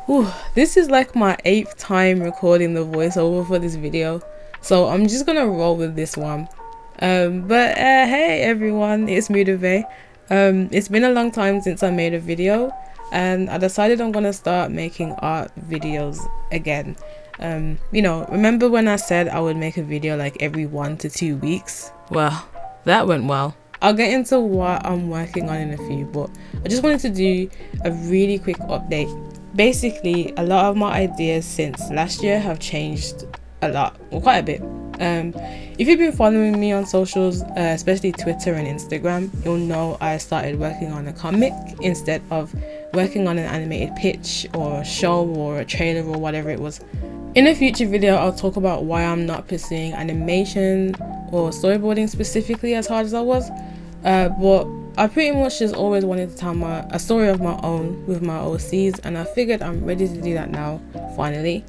Whew, this is like my 8th time recording the voiceover for this video, so I'm just gonna roll with this one. Hey everyone, it's Mudavé. It's been a long time since I made a video, and I decided I'm gonna start making art videos again. Remember when I said I would make a video like every 1 to 2 weeks? Well, that went well. I'll get into what I'm working on in a few, but I just wanted to do a really quick update. Basically, a lot of my ideas since last year have changed a lot, well, quite a bit. If you've been following me on socials, especially Twitter and Instagram, you'll know I started working on a comic instead of working on an animated pitch or a show or a trailer or whatever it was. In a future video, I'll talk about why I'm not pursuing animation or storyboarding specifically as hard as I was, but I pretty much just always wanted to tell a story of my own with my OCs, and I figured I'm ready to do that now, finally,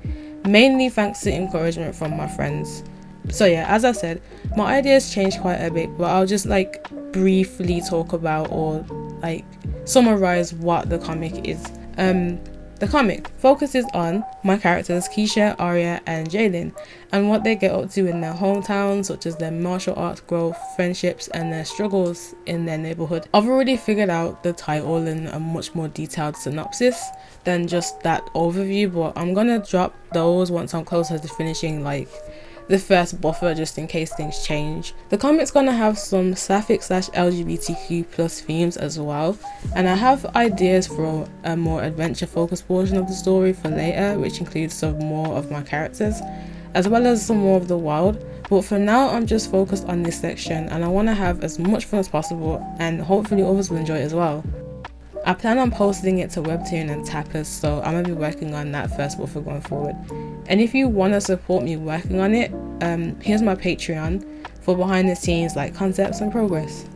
mainly thanks to encouragement from my friends. So yeah, as I said, my ideas changed quite a bit, but I'll just briefly talk about or summarize what the comic is. The comic focuses on my characters Keisha, Arya and Jalen, and what they get up to in their hometowns, such as their martial arts growth, friendships and their struggles in their neighborhood. I've already figured out the title and a much more detailed synopsis than just that overview, but I'm gonna drop those once I'm closer to finishing the first buffer, just in case things change. The comic's gonna have some sapphic/LGBTQ plus themes as well, and I have ideas for a more adventure focused portion of the story for later, which includes some more of my characters as well as some more of the world. But for now, I'm just focused on this section, and I want to have as much fun as possible, and hopefully others will enjoy it as well. I plan on posting it to Webtoon and Tapas, so I'm going to be working on that first buffer going forward. And if you want to support me working on it, here's my Patreon for behind the scenes concepts and progress.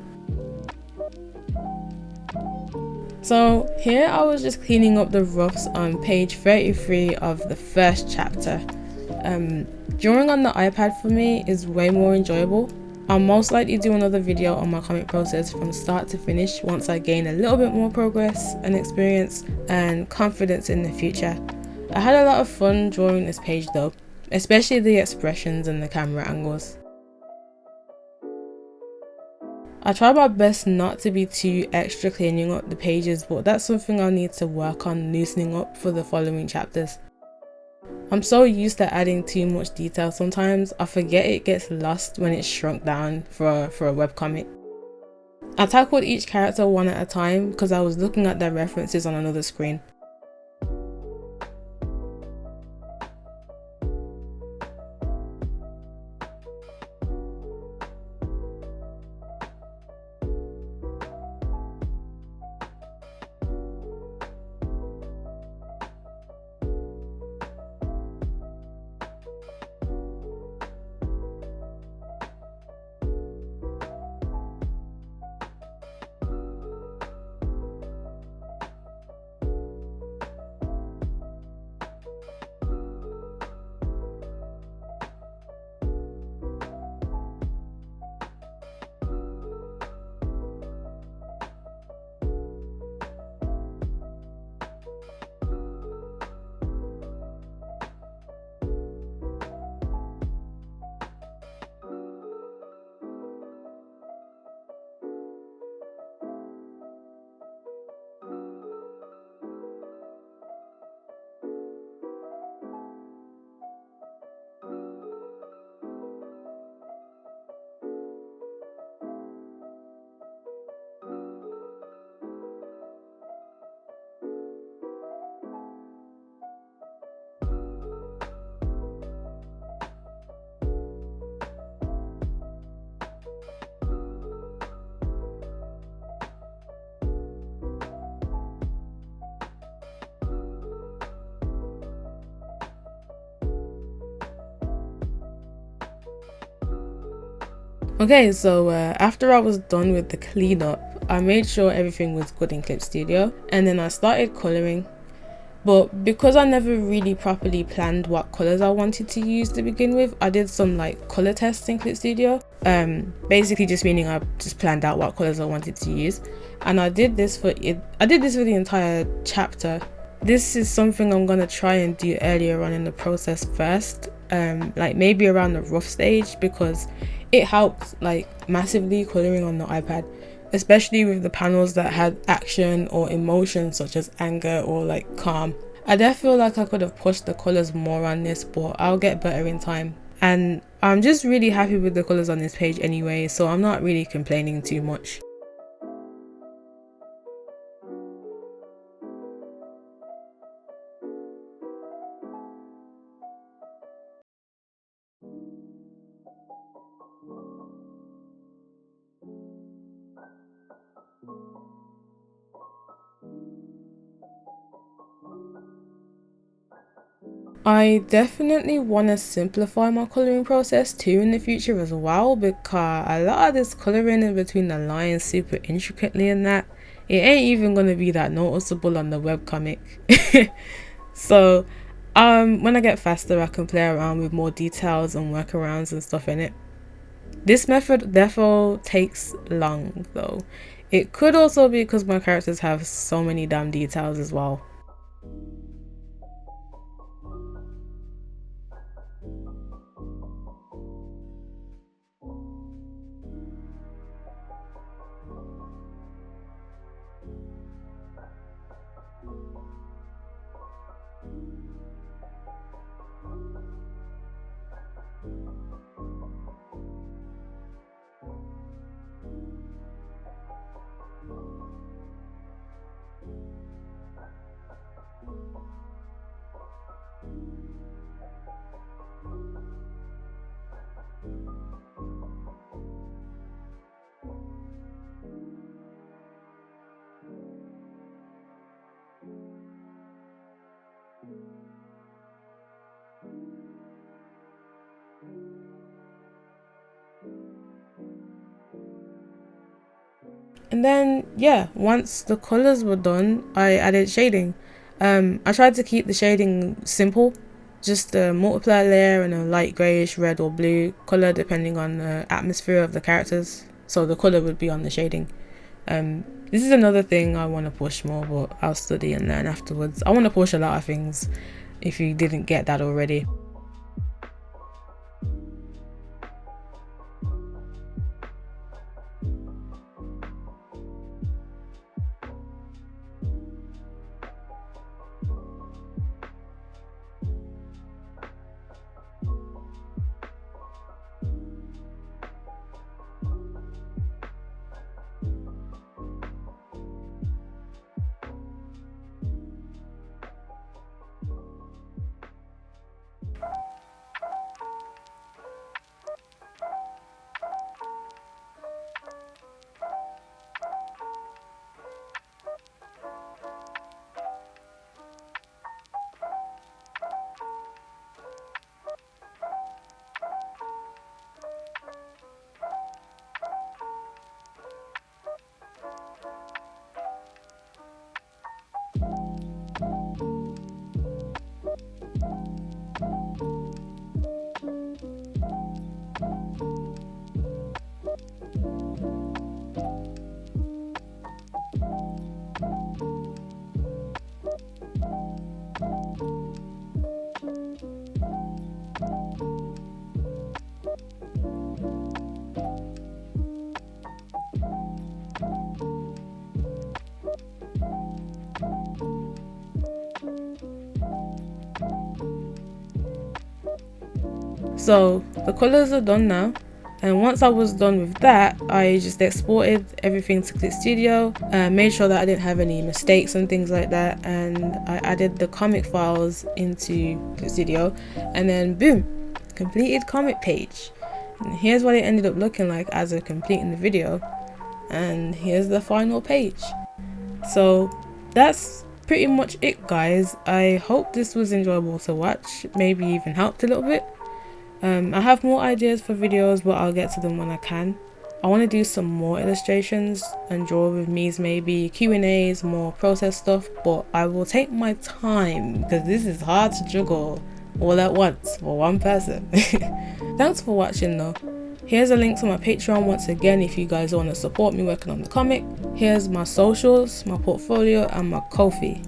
So here I was just cleaning up the roughs on page 33 of the first chapter. Drawing on the iPad for me is way more enjoyable. I'll most likely do another video on my comic process from start to finish once I gain a little bit more progress and experience and confidence in the future. I had a lot of fun drawing this page though, especially the expressions and the camera angles. I try my best not to be too extra cleaning up the pages, but that's something I'll need to work on loosening up for the following chapters. I'm so used to adding too much detail sometimes, I forget it gets lost when it's shrunk down for a webcomic. I tackled each character one at a time because I was looking at their references on another screen. Okay, so after I was done with the cleanup, I made sure everything was good in Clip Studio, and then I started colouring. But because I never really properly planned what colours I wanted to use to begin with, I did some colour tests in Clip Studio. Basically just meaning I just planned out what colours I wanted to use, and I did this for the entire chapter. this is something I'm gonna try and do earlier on in the process first, like maybe around the rough stage, because it helped like massively colouring on the iPad, especially with the panels that had action or emotion such as anger or like calm. I def feel like I could have pushed the colours more on this, but I'll get better in time. And I'm just really happy with the colours on this page anyway, so I'm not really complaining too much. I definitely want to simplify my colouring process too in the future as well, because a lot of this colouring in between the lines super intricately and that, it ain't even going to be that noticeable on the webcomic. So when I get faster, I can play around with more details and workarounds and stuff in it. This method therefore takes long though. It could also be because my characters have so many damn details as well. And then yeah, once the colors were done, I added shading. I tried to keep the shading simple, just a multiply layer and a light greyish red or blue color depending on the atmosphere of the characters, so the color would be on the shading. This is another thing I want to push more, but I'll study and learn afterwards. I want to push a lot of things if you didn't get that already. So the colors are done now, and once I was done with that, I just exported everything to Clip Studio, made sure that I didn't have any mistakes and things like that, and I added the comic files into Clip Studio, and then boom, completed comic page. And here's what it ended up looking like as of completing the video, and here's the final page. So that's pretty much it, guys. I hope this was enjoyable to watch, maybe even helped a little bit. I have more ideas for videos, but I'll get to them when I can. I want to do some more illustrations and draw with me's, maybe Q&As, more process stuff, but I will take my time because this is hard to juggle all at once for one person. Thanks for watching though. Here's a link to my Patreon once again if you guys want to support me working on the comic. Here's my socials, my portfolio and my Ko-fi.